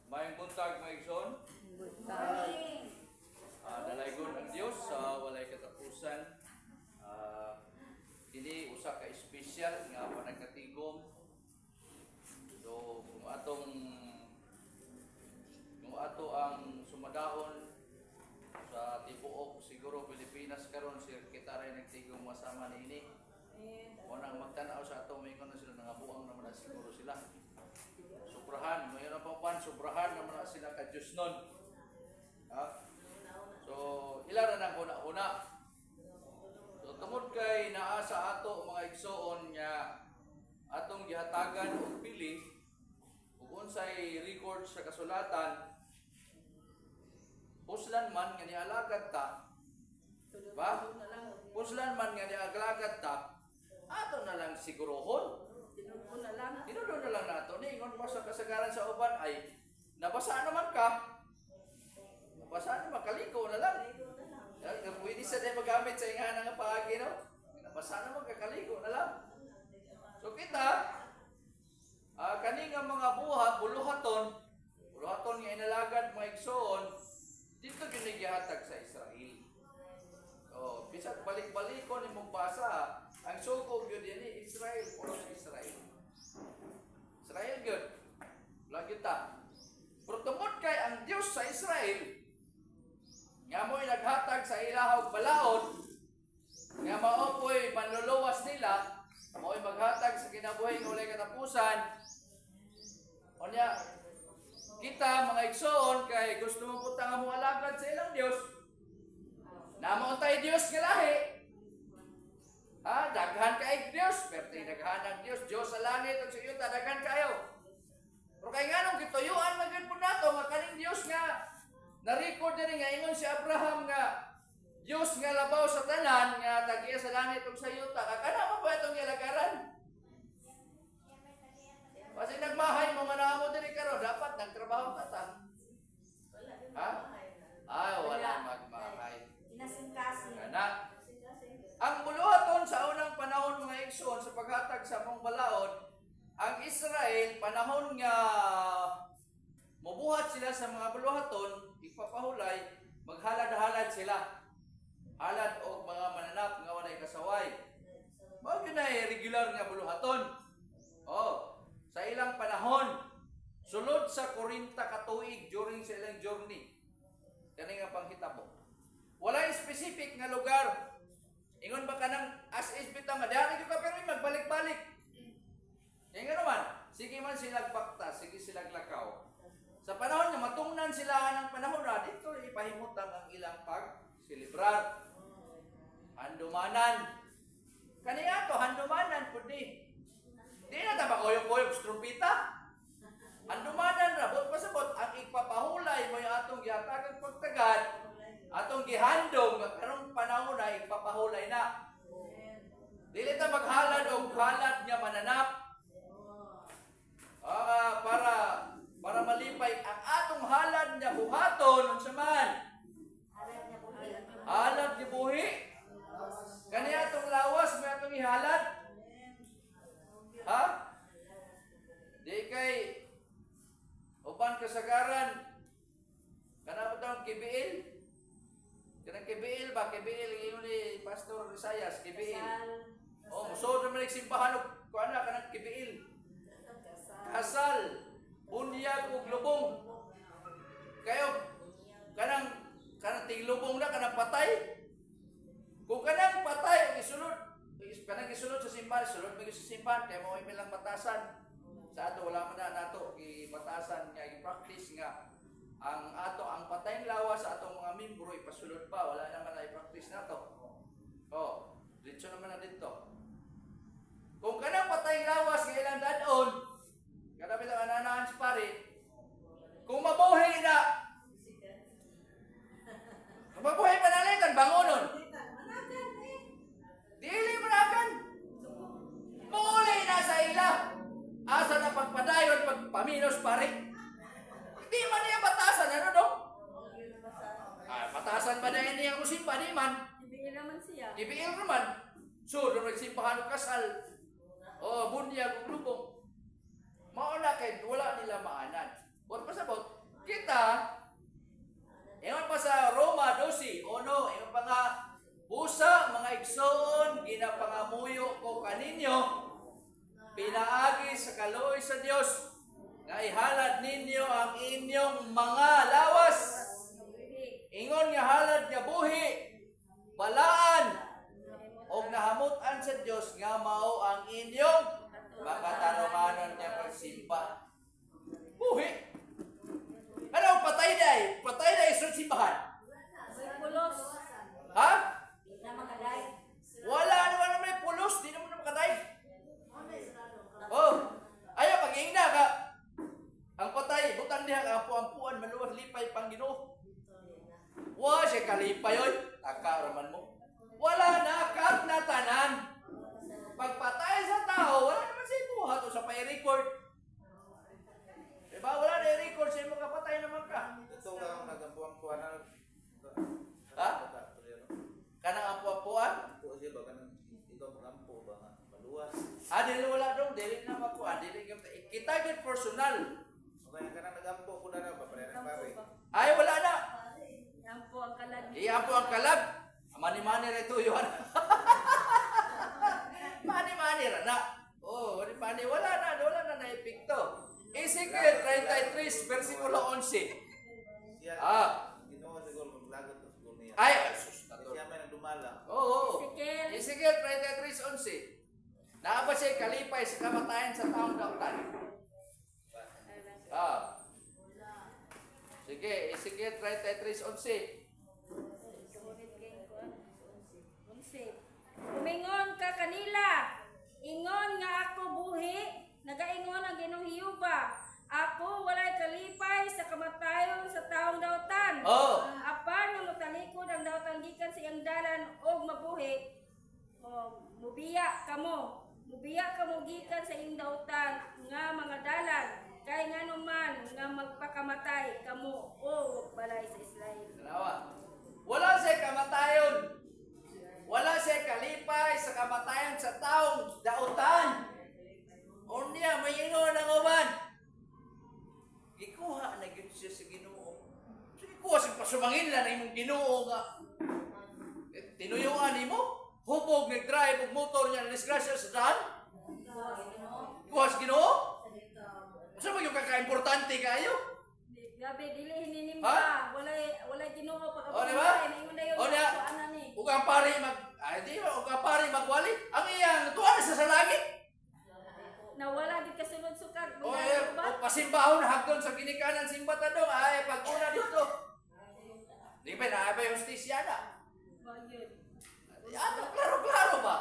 Maayong buntag mga igsoon. Buntag. Dalaygon ang Dios sa walay katapusan. Dili usa ka espesyal nga panagkatigom. So kung ato ang sumadahon sa tibuok siguro Pilipinas karon kita ray nagtigom masama niini. Unang magtanaw sa ato mingon na sila nangabuang naman na siguro sila. Sobrahan, mayroon pa pan, sobrahan naman na sila ka Diyos nun. So, ilan na nang una-una. So, tungod kay naa sa ato mga igsoon nga atong gihatagan og pili ug unsay record sa kasulatan puslan man nga nialagad ta. Ba? Puslan man nga nialagad ta, ato na lang sigurohon. Tinudo na lang nato ni ingon pa sa kasagaran sa uban ay nabasa naman ka. Nabasa naman kaliko na lang. Pwede sa day magamit sa ingana nga paagi no. Nabasa naman ka kaliko na lang. So kita kani nga mga buluhaton nga inalagad mga igsoon dito ginigihatag sa Israel. Oh, bisag balik-balikon imong basa ang sugod yun din Israel or Israel. Israel yun. Lagi ta. Pero tungod kay ang Diyos sa Israel, nga mo'y naghatag sa ilahog balaod, nga maopoy manluluwas nila, mo'y maghatag sa kinabuhi ng ulay katapusan. O niya, kita mga igsoon kay gusto mo punta nga mo alagad sa ilang Diyos. Namaon tayo Diyos nga lahi. Daghan kayo Diyos, pero daghan ang Diyos sa langit at sa iyo, daghan kayo. Pero kaya nga nung gituyuan magin po nato, nga kaning Diyos nga, na-record din nga, ingon si Abraham nga, Diyos nga labaw sa tanan, nga tagiya sa langit at sa iyo, kakana mo ba itong ilagaran? Kasi nagmahay mo nga na mo din karon, dapat nagtrabaho ka ta. Wala magmahay. Kana. Ang buluhaton sa unang panahon mga igsoon sa paghatag sa mong balaod, ang Israel panahon nga mabuhat sila sa mga buluhaton, ipapahulay, maghalad-halad sila. Halad o mga mananap nga walay kasaway. Mao gyud na regular nga buluhaton. Sa ilang panahon, sulod sa 40 ka tuig during sa ilang journey. Kani nga panghitabo. Walay specific nga lugar. Ingon ba ka ng as-is bitang madami ka pero magbalik-balik. Kaya nga naman, sige man silang bakta, sige silang lakaw. Sa panahon na matungnan sila ng panahon na, dito ipahimutan ang ilang pag-silibrar. Handumanan. Kaniya to, handumanan po di. Di na taba koyok-koyok sa trumpita. Handumanan na, bot pasabot, ang ipapahulay mo yung atong gihatagang pagtagad, atong gihandong, karong panahon na ipapahulay na. Dili ta maghalad o halad nga mananap. Para malipay ang atong halad nga buhaton unsa man. Halad nga buhi. Kani atong lawas may atong ihalad. Di kay uban kasagaran kana ba tawag kibiil? Kanang kibiil ba? Kibiil ingon ni Pastor Isayas, kibiil. Musod naman nagsimbahan og kuana kanang kibiil. Kasal, bunyag ug lubong. Kayo kanang tiglubong na kanang patay. Kung kanang patay ang isulod sa simbahan, sulod mo sa simbahan kay mao ilang batasan. Sa ato wala man na nato batasan nga i-practice nga ang patayng lawas sa atong mga membro ipasulod pa, wala naman na i-practice nato. Diretso naman na dito. Kung kanang patayng lawas nga ilang dadon, kada bilang ananahan sa pare, kung mabuhay na, mabuhay pa nalitan, bangonon. Dili manakan. Muli na sa ila. Asa na pagpadayon, pagpaminos pare. Di man niya batasan, ano dong? Batasan ba na niya ang musimba, di man? Ibiil naman siya. Ibiil naman. So, nung nagsimbahan kasal, bunyag, lubong. Mauna kay wala nila maanan. What pasabot? ninyo, pinaagi sa kaluoy sa Dios, nga ihalad ninyo ang inyong mga lawas. Ingon nga halad nga buhi, balaan, o nahamutan sa Dios nga mao ang inyong makatarunganon nga pagsimba. Buhi. Ano patay day? Patay day sa simbahan. Pulos. Ha? Na makaday. Wala naman may pulos, di naman makaday. Oh, ayaw pag-ingna ka. Ang patay, butang diha ka ampuan maluwas lipay pang Ginoo. Wa siya kalipay oy, takaraman mo. Wala na kat na tanan. Pagpatay sa tao, wala naman sa ibuhat o sa pa-record. Diba? Wala na i-record sa imo kapatay naman ka. Ito nga ang nagampuan-puan na. Ha? Kanang ampuan-puan? Po siya ba kanang ikaw magampo ba nga maluwas. Dili wala dong, dili na makuha, dili kita gid personal. Okay, kanang nagampo ko na ba pare na pare. Ay wala na. Yan po ang kalag. Iya po ang kalag. Mani-mani ra ito yun. Mani-mani ra na. Oh, mani-mani wala na na-epekto. Ezekiel 33 versikulo 11. Siya Ah. Ginoo siguro maglagot sa siguro niya. Ay, sus, Siya may nagdumala. Oo. Ezekiel. Ezekiel 33:11. Naaba siya kalipay sa kamatayan sa taong dautan. Ah. Sige, Ezekiel 33:11. Kumingon ka kanila. Ingon nga ako buhi. Nagaingon ang Ginoong Hiyuba. Ako walay kalipay sa kamatayon sa taong dautan. Oh. Apan nga matalikod ang dautan gikan sa iyang dalan og mabuhi. Mubiya kamo. Mubiya kamo gikan sa iyong dautan nga mga dalan. Kay nganuman nga magpakamatay kamo o balay sa Israel. Dalawa. Wala siya kamatayon. Wala siya kalipay sa kamatayan sa taong dautan. O niya, may ingon ng uman. Ikuha na yun siya sa Ginoo. So, ikuha siya pasumangin na imong Ginoo nga. Tinuyuan ni mo? Hubog, nag-drive, og motor niya, na-disgrasya sa daan? Ikuha sa Ginoo? Saan mo yung kaka-importante kayo? Gabi dili hininim Ha? ka. Walay Ginoo pag O, diba? Ingon na yun. O, diba? Ano ni? Ug ang pari di ba, ug ang pari magwali? Ang iyang tuwa na sa langit. Na wala gid kasulod sukad. O, Mga ba? pasimbahon hagdon sa ginikanan simbata dong. Ay, pag-una dito. Di ba, naabay yung justisya na. Yun. Ano, klaro-klaro ba?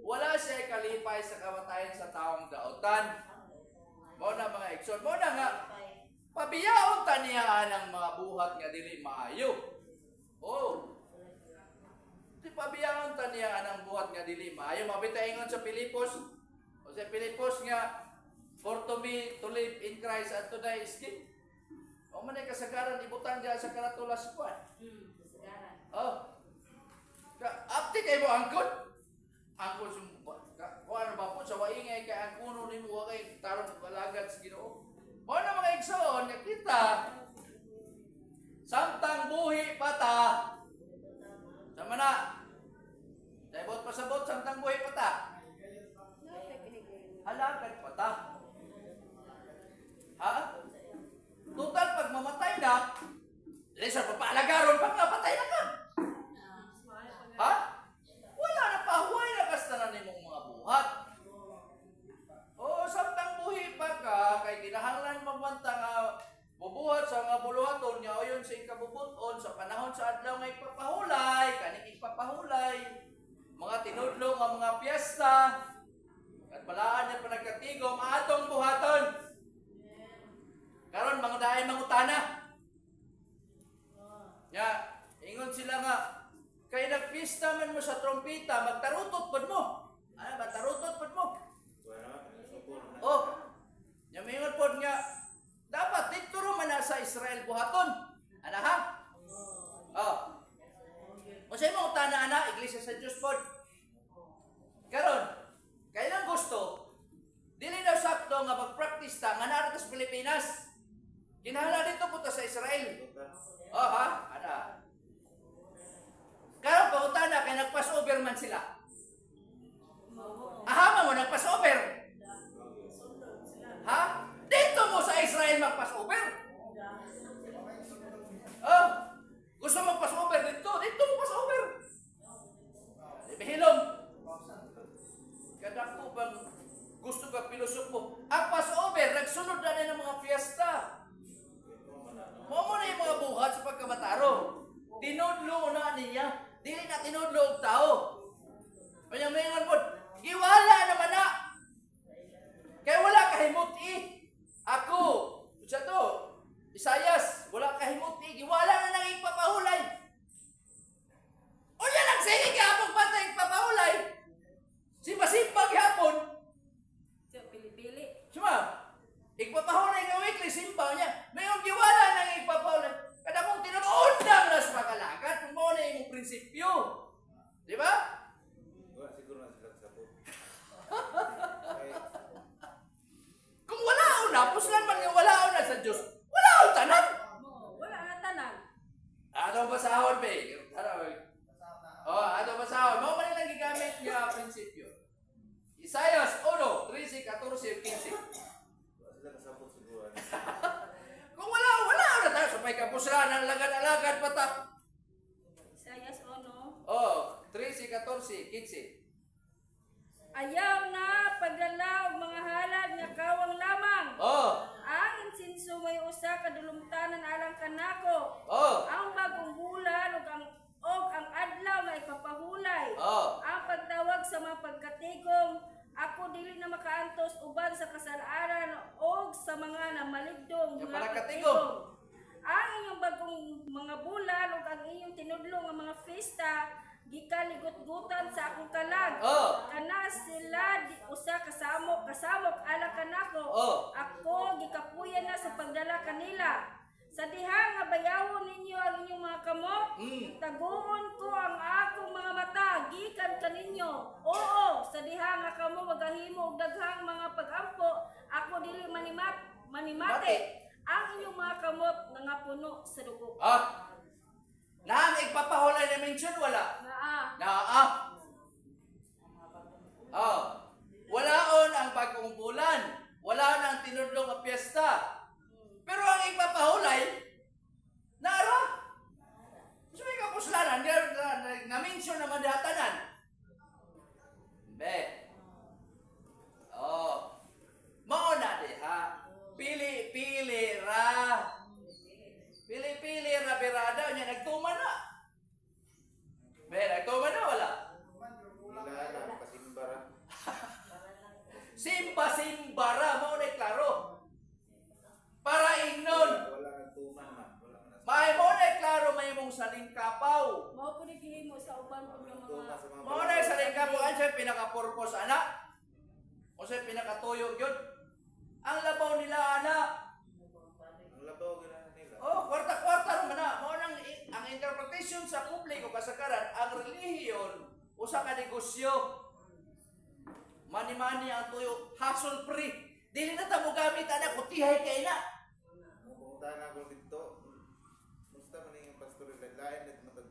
Wala siya kalipay sa kamatayan sa taong dautan. Mo na mga ekson. Mo na nga, pabiyaon taniyaan ang mga buhat nga dili maayo. Oh. Di pabiyaon taniyaan ang buhat nga dili maayo. Mabitaingon sa Pilipos. O sa Pilipos nga, for to live in Christ and to die is gain. O man ay kasagaran, ibutan dyan sa karatulas ko. Kasagaran. Oh. Apti kayo mo angkot. Angkot sumpa. Kung ano ba po, sa waingay kay angkuno ni mo, kay tarong balagad sa Ginoo. Mo na mga igsoon, nakita. Samtang buhi pata. Sama na. Daibot pasabot, samtang buhi pata. Halagad pata. Ha? Total, pag mamatay na, Lisa, papalagaron pa nga, patay na ka. Ha? Wala na pahuway na kastanan ni mong mga buhat. O, samtang buhi pa ka, kay kinahanglan magbanta nga bubuhat sa nga buluhaton niya o yun sa ikabubuton sa panahon sa adlaw nga ipapahulay, kaning ipapahulay, mga tinudlo nga mga piyesta, at balaan niya pa nagkatigom, atong buhaton. Karon mga daay mangutana. Ya, ingon sila nga, kay nagpista man mo sa trompeta, magtarutot pod mo. Ano ba, tarutot pod mo? Oh, yung mingon pod nga, dapat dituro man na sa Israel buhaton. Ana ha? Oh. O sa imong utana ana, Iglesia sa Diyos pod. Karon, kailan gusto, dili daw sakto nga mag-practice ta nga naara sa Pilipinas. Kinahanglan dito punta sa Israel. Oh ha? Ana. Karon pangutana kay nagpass over man sila. Ahama mo nag-Passover. Ha? Dito mo sa Israel mag-Passover. Oh, gusto mo Passover dito? Dito mo Passover. Behilom. Kada ko bang gusto ka pilusok mo? Ang Passover, nagsunod na rin ng mga fiesta. Mo na yung mga buhat sa pagkamataro. Tinudlo na niya. Dili na tinudlo og tao. Mayamingan mo, giwala naman na. Kaya wala kahimuti. Ako, siya to, Isayas, wala kahimuti. Giwala na nang ipapahulay. O yan ang sige kahapon patay ipapahulay. Simba-simba gihapon. So, pili-pili. Suma, ipapahulay nga weekly, simba niya. Mayroong giwala nang ipapahulay. Kada kong tinuundang na sa makalakat, kung mo na yung prinsipyo. Di ba? Wala siguro na sila sa po. Kung wala o na, puslan man yung wala o na sa Diyos, wala o tanan. Wala na tanan. Atong basahon, be. Atong basahon. Mo man lang gigamit niya prinsipyo. Isayas 1, 13, 14, 15. Wala sila kasabot siguro. Kung wala o na tayo. Sapay ka puslan, ang lagad-alagad pata. Isayas 1. 13, 14, 15. Ayaw na pagdala og mga halad nga kawang lamang. Ang insinso may usa ka dulumtanan alang kanako. Ang bagong bulan ug ang adlaw nga ipapahulay. Ang pagtawag sa mga pagkatigom, ako dili na makaantos uban sa kasalanan o sa mga namaligdong Yung nga pagkatigom. katigom. Ang inyong bagong mga bulan ug ang inyong tinudlo nga mga fiesta gikaligot-gutan sa akong kalag. Kana sila usa kasamok ala kanako. Ako gikapuyan na sa pagdala kanila. Sa diha nga bayawon ninyo ang inyong mga kamot, taguon ko ang akong mga mata gikan kaninyo. Oo, sa diha nga kamo magahimo og daghang mga pag-ampo, ako dili manimati. Ang inyong mga kamot nga puno sa dugo. Naang igpapahulay na mention, wala? Naa. Walaon ang bagong bulan. Wala nang tinudlong ang piyesta. Pero ang igpapahulay, nara. So may kapuslanan, na-mention naman datanan. Be. Mauna diha. Pili-pili ra. Pili-pili ra birada niya nagtuman na. Be, nagtuman na wala? Wala na, pasimbara. Simba-simbara mo na klaro. Para ingnon. Wala nagtuman man. Wala na. May mo na klaro may mong saling kapaw. Mao ko gihimo sa uban ko ng mga Mo na saling kapaw ang siya pinaka-purpose anak. O siya pinaka-tuyo yun. Ang labaw nila anak. Ang labaw gina nila. Kwarta-kwarta naman na. Mo nang ang interpretation sa publiko kasagaran, ang relihiyon usa ka negosyo. Mani-mani ang tuyo, hassle free. Dili na ta mo gamit anak kutihay kay na. Pumunta na ako dito. Musta man yung pastor lain at matag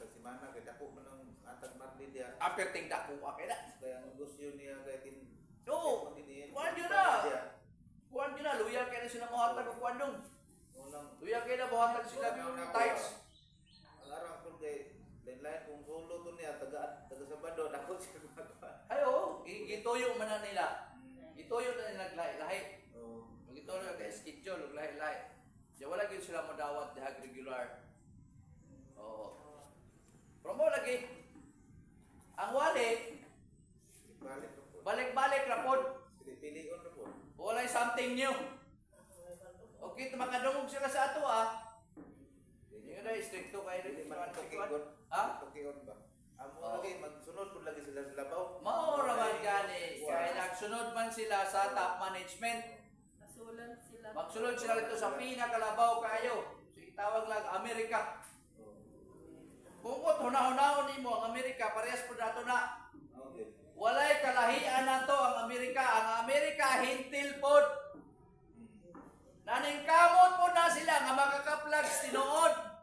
simana kay dako man ang atag marli dia. Aperting dako kay na. Kaya ang negosyo niya kay tin. Oo. Kuan yun na. Kuan yun na. Luya kaya na sila mahatag o kuan dong. Luya kaya na mahatag sila tights. Ang arang ko kay lain kung solo to niya taga Sabado dako siya magkuan. Ay oo. Gituyo man na nila. Gituyo na nila lahi-lahi. Gituyo kay schedule lahi-lahi. Diya wala gyud sila madawat dihag regular. Oo. Pero mo lagi. Ang wallet balik-balik ra pod. Pili-pilion ra pod. Walay something new. Okay, makadungog sila sa ato Hindi na stricto kay rin Tukion ba? Amo lagi magsunod pud lagi sila sa labaw. Mao ra man gani kay nagsunod man sila sa top management. Magsunod sila dito sa pinakalabaw kayo. So itawag lang Amerika. Kung hunahunahon nimo ang Amerika parehas pud nato na. Okay. Walay kalahian nato ang Amerika. Ang Amerika hintil pod. Naningkamot po na sila nga makakaplugs tinuod.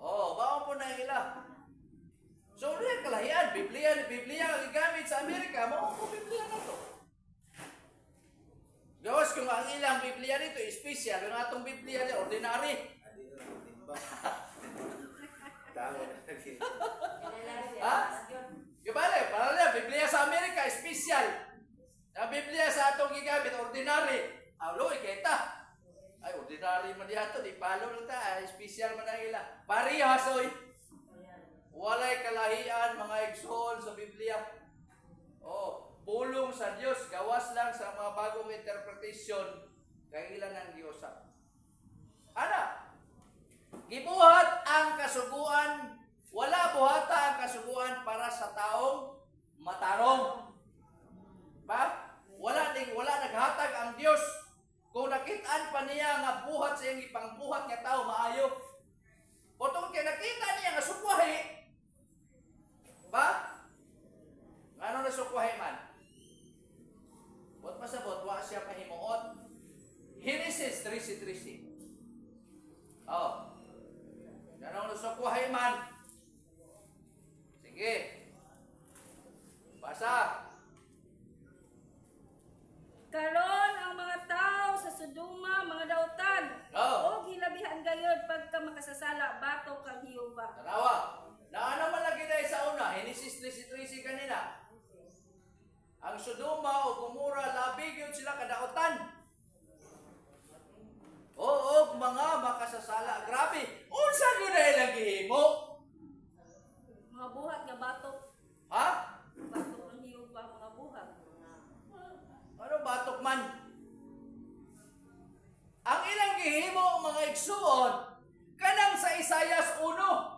Baon po na ila. So, rin kalahian. kalahian. Biblia ang gigamit sa Amerika, mao ko Biblia na to. Gawas kung ang ilang Biblia nito, special, yung atong Biblia ni ordinary. Adi na timba. Tawo na lagi. Ha? Gabale, para Biblia sa Amerika, special. Ang Biblia sa atong gigamit, ordinary. Aloy, kita. Ay, ordinary man yato, di palo lang ta, special man ang ila. Parehas, oy. Walay kalahian, mga igsoon sa Biblia. Oh, pulong sa Dios, gawas lang sa mga bagong interpretation, kay ilan ang giusap. Ana, gibuhat ang kasuguan, wala buhata ang kasuguan para sa taong matarong. Ba? Wala naghatag ang Dios. Kung nakitaan pa niya nga buhat sa iyang ipangbuhat nga tao maayo. Potong kaya nakita niya nga sukwahi. Ba? Ano na sukwahi man? Bot pasabot, wa siya mahimuot. Genesis 3:13. Oh. Ano na sukwahi man? Sige. Basa. Karon ang mga tao sa Sodoma, mga dautan, Oh. o hilabihan gayod pagka makasasala batok kang Hiyuba. Tanawa. Naano man lagi dahil sa una, Genesis 3:13 kanina. Ang Sodoma o Gomora, labig yun sila kadautan. Oo, mga makasasala. Grabe. Unsa yun na ilang gihimo? Mga buhat nga batok, Ha? batok ang Hiyuba, mga buhat. Ano batok man? Ang ilang gihimo mga igsuon, kanang sa Isayas 1.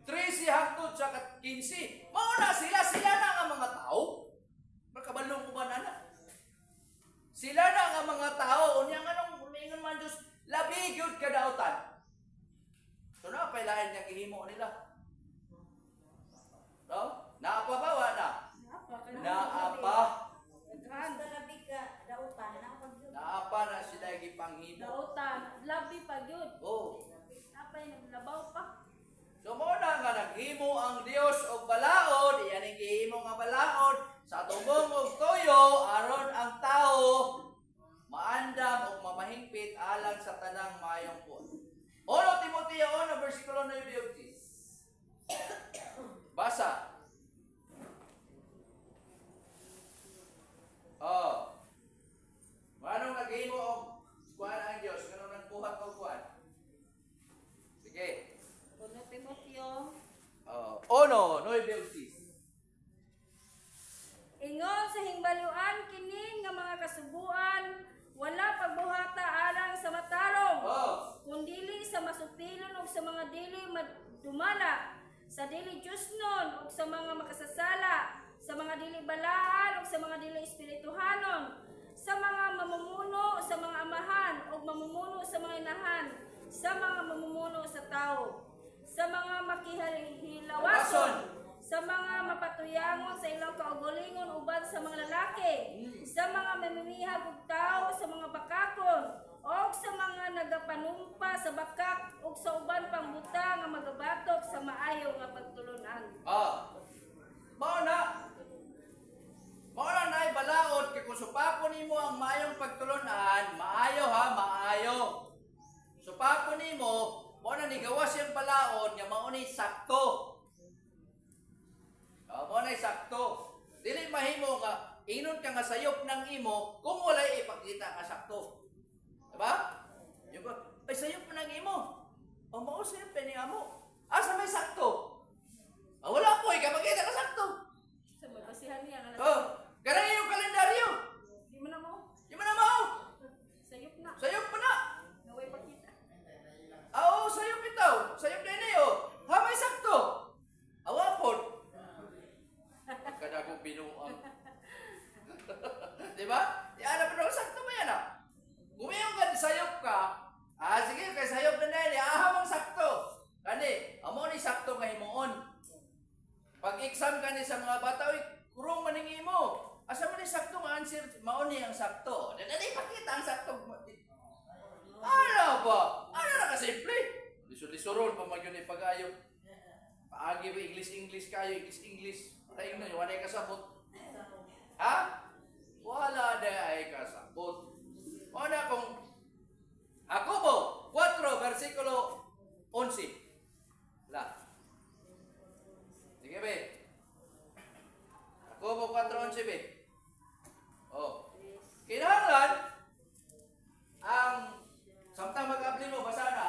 13 hangtod sa 15. Mauna sila na ang mga tao. Magkabalong ko ba na? Sila na ang mga tao. Unyang anong umingon man Diyos, labig yun kadautan. So na, pailahin niyang gihimo nila. No? Naapa ba? Wala. Naapa. Naapa na sila gipanghimo. Dautan, labi pa yun. Oh. Apay naglabaw pa. So muna nga naghimo ang Dios og balaod, iyan ang gihimo nga balaod sa tubong og toyo aron ang tao maandam og mamahingpit alang sa tanang maayong puot. 1 Timoteo 1 bersikulo 9. Basa. Oh. Manong naghimo og kuan ang Dios, kanang nagbuhat og kuan. Sige. 1 Timoteo. Ono, 9:20. Ingon sa hingbaluan kini nga mga kasubuan, wala pagbuhata alang sa matarong. Oh. Kundili sa masupilon ug sa mga dili madumala, sa dili Diosnon ug sa mga makasasala, sa mga dili balaan ug sa mga dili espirituhanon, sa mga mamumuno sa mga amahan ug mamumuno sa mga inahan, sa mga mamumuno sa tao, sa mga makihilawason, sa mga mapatuyangon sa ilang kaugalingon uban sa mga lalaki, sa mga mamimihag og tao sa mga bakakon, o sa mga nagapanumpa sa bakak ug sa uban pang buta nga magabatok sa maayo nga pagtulunan. Mao na nay balaod kay kung supapon nimo ang maayong pagtulunan, maayo ha, maayo. Supapon nimo, mao na ni gawas yung balaod nga mao ni sakto. Mao na sakto. Dili mahimo nga inon ka nga sayop ng imo kung walay ipakita ka sakto. Diba? Yung ba, ay sayop man ang imo. O mao sayop pa ni amo. Asa may sakto? Wala po, ikapagkita ka sakto. Sa magbasihan niya nga Karang iyong kalendaryo. di man na mo. Di man na mao. Sayop na. Sayop pa na. Naway pakita. Oo, sayop itaw. Sayop na yun. Ha, may sakto. Awapon. Kadagong binuang. Diba? Yan na pa sakto mo yan ah. Gumiyong ka, sayop ka. Sige, kay sayop na na yan. Ahamang sakto. Kani, amo ni sakto nga himuon. Pag-exam ka ni sa mga bata, kurong maningi mo. Asa man ni sakto nga answer, mao ni ang sakto. Dali pakita ang sakto. Ano ba? Ano na ka simple? Lisod-lisoron pa magyud ni pag-ayo. Paagi ba English kayo, English. Tayo na, wala ay kasabot. Ha? Wala na ay kasabot. Una kung Jacobo 4, versikulo 11. La. Sige be. Jacobo 4:11 be. Oh. Kinahanglan ang samtang mag-apply mo basa na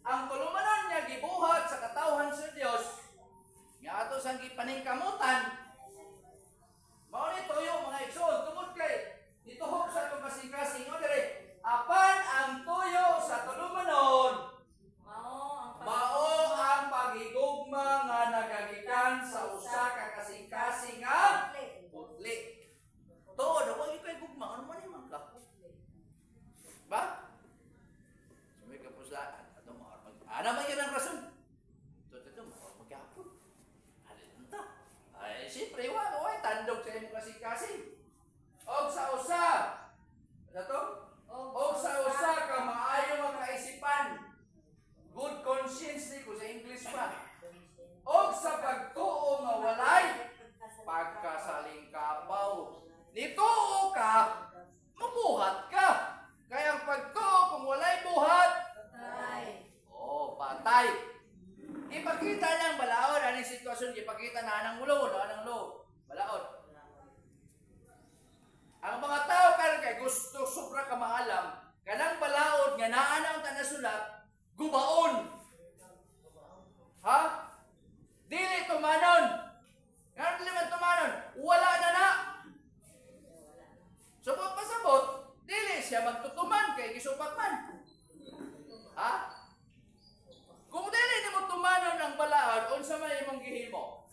ang tulumanon niya gibuhat sa katawhan sa Dios nga ato sang gipaningkamutan mao ni tuyo mga igsoon tungod kay nituhog sa itong kasing-kasing o dire apan ang tuyo sa tulumanon mao ang paghigugma nga nagagikan sa usa ka kasing-kasing nga putli tuod ako ikay gugma ano man imong ka ba sumay ka puslaan ato mo ana man yun ang rason ito magkapon halita ay siyempre wala tandog sa imong kasing-kasing og sa usa ano to? Og sa usa ka maayo nga kaisipan good conscience ni ko sa English pa og sa pagtuo nga walay pagkasalingkapaw nituo ka mabuhat ka kaya ang pagtuo kung walay buhat patay. Ipakita ng balaod anong sitwasyon, ipakita na anang ulo, balaod. Ang mga tao karon kay gusto sobra ka maalam, kanang balaod nga naa ang tanasulat, gubaon. Ha? Dili tumanon. Nga dili man tumanon, wala na. Subot pasabot, dili siya magtutuman kay gisupak man. Ha? Kung dili nimo tumanon ang balaod, unsa may imong gihimo?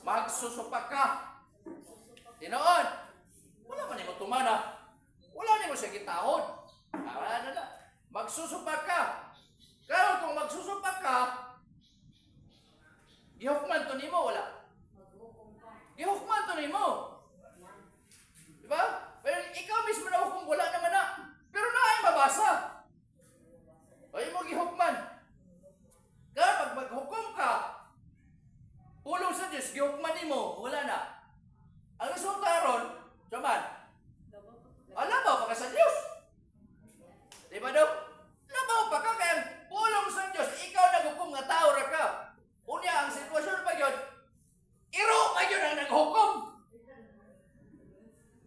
Magsusupak ka. Tinuod. Wala man nimo tumana. Wala nimo siya gitahod. Wala na. Magsusupak ka. Karon kung magsusupak ka, gihukman to nimo wala. Gihukman to nimo. Diba? Pero ikaw mismo na hukom wala naman na. Pero naay mabasa. Ay mo gihukman. Kaya pag maghukom ka, pulong sa Diyos, gihukman nimo, wala na. Ang resulta ron, saman, labaw pa ka sa Diyos. Di ba daw? Labaw pa ka, kaya pulong sa Diyos, ikaw naghukom nga tao ra ka. Unya, ang sitwasyon pa yun, iro pa yun ang naghukom.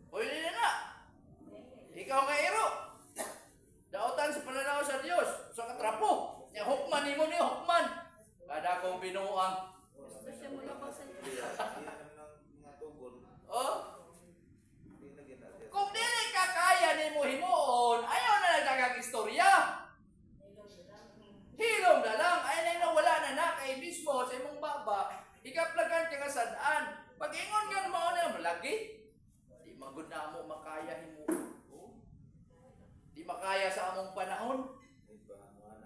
Pwede na. Ikaw nga iro. Dautan sa pananaw sa Diyos, sa katrapo. Yung hukman ni mo ni hukman. Kada kong binuang. Oh? Kung dili ka kaya ni mo himuon, ayaw na nagdagang istorya. Hilom na lang. Ayaw na wala na kay mismo sa imong baba. Ikaplagan ka nga sadaan. Pag ingon ka mo na malagi. Di magod na mo makaya himuon. Di makaya sa among panahon.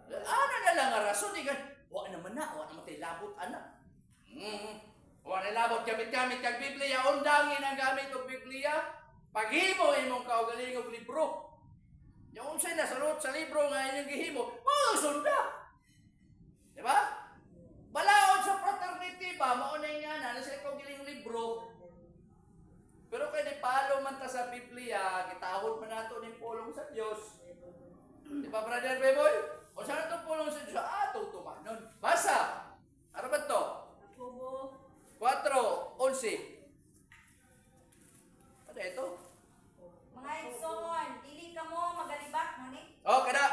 Ano na lang ang rason? Wa naman tayo labot, anak. Wa na labot, gamit-gamit kag Biblia, undangin ang gamit ng Biblia. Paghimo imong kaugalingog libro. Yung unsay nasulot sa libro nga inyong gihimo, sunda. Diba? Balaod sa fraternity ba, maunay nga na sa kaugalingog libro. Pero kay di palo man ta sa Biblia, gitahod man nato ning pulong sa Dios. Di ba, Brother Beboy? O saan itong pulong sa Dios? Tumanon. Basa! Ano ba ito? 4:11. Ano ito? Mga igsoon, dili ka mo magalibak, mani? Kada.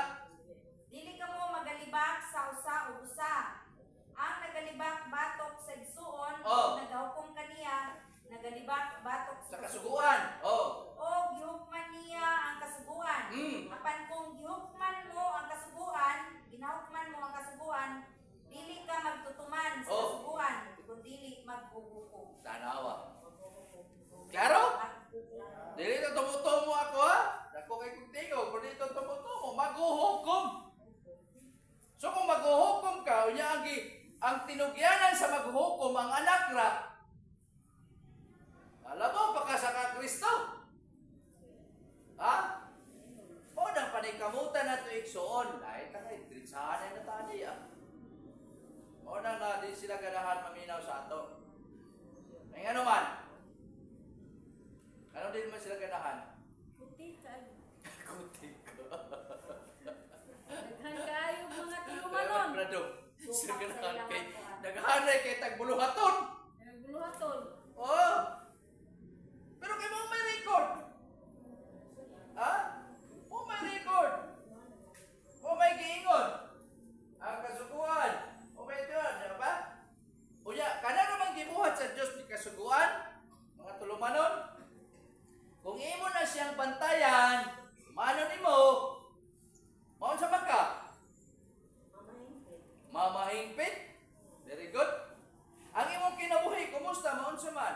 Dili ka mo magalibak sa usa o usa. Ang nagalibak batok sa igsoon, nagahukom kaniya, nagalibak batok Sa kasuguan. o gihukman niya ang kasuguan. Apan kung gihukman mo ang kasuguan, ginahukman mo ang kasuguan, dili ka magtutuman sa kasuguan, kung dili maghuhukom. Tanawa. Klaro? Dili ito tumutumo ako ha? Dako kay kutigo, kung dito tumutumo, maghuhukom. So kung maghuhukom ka, unya ang tinugyanan sa maghuhukom, ang anak ra, alam mo, baka sa Kristo. Ha? O nang panikamutan na ito iksoon, dahil takay, tritsahan na tani. O na nga, di sila ganahan maminaw sa ato. Ay nga naman. Ano din man sila ganahan? Puti ka. Kutik ko. Daghan kayo mga tilumanon. Brado, sila Supak sa ganahan ilang kay ako, ah. naghanay kay tagbuluhaton. Nagbuluhaton. Oh! Pero kay mo may record. Ha? Mo may record. Mo may giingon. Ang kasuguan. Mo may doon, di ba? Unya, kana naman gibuhat sa Dios ni kasuguan, mga tulumanon. Kung imo na siyang bantayan, maano nimo? Maon sa maka? Mamahingpit. Very good. Ang imong kinabuhi, kumusta? Maon sa man?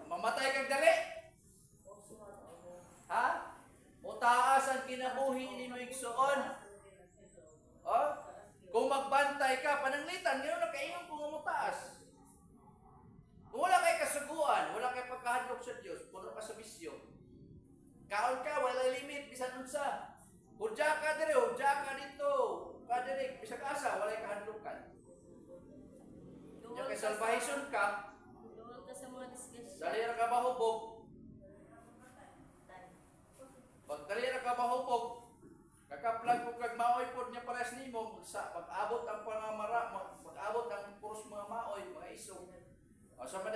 Mamatay kag dali? Ha? Mutaas ang kinabuhi nimo igsuon. Oh? Kung magbantay ka, pananglitan, gano'n na kaingon kung mutaas. Kung wala kay kasuguan, wala kay pagkahadlok sa Dios, puno ka sa bisyo. Kaon ka, wala limit, bisan unsa. Hudya ka dire, hudya ka dito. Kadiri, bisag asa, wala kahadlokan. Yung kay salvation ka, Duwal ka sa mga disgrasya. dali ra ka mahubog. Pag dali ra ka mahubog, kakaplag ko kag maoy pod niya pares nimo sa pag-abot ang pangamara, mag-abot ang puros mga maoy, mga isog. O sa man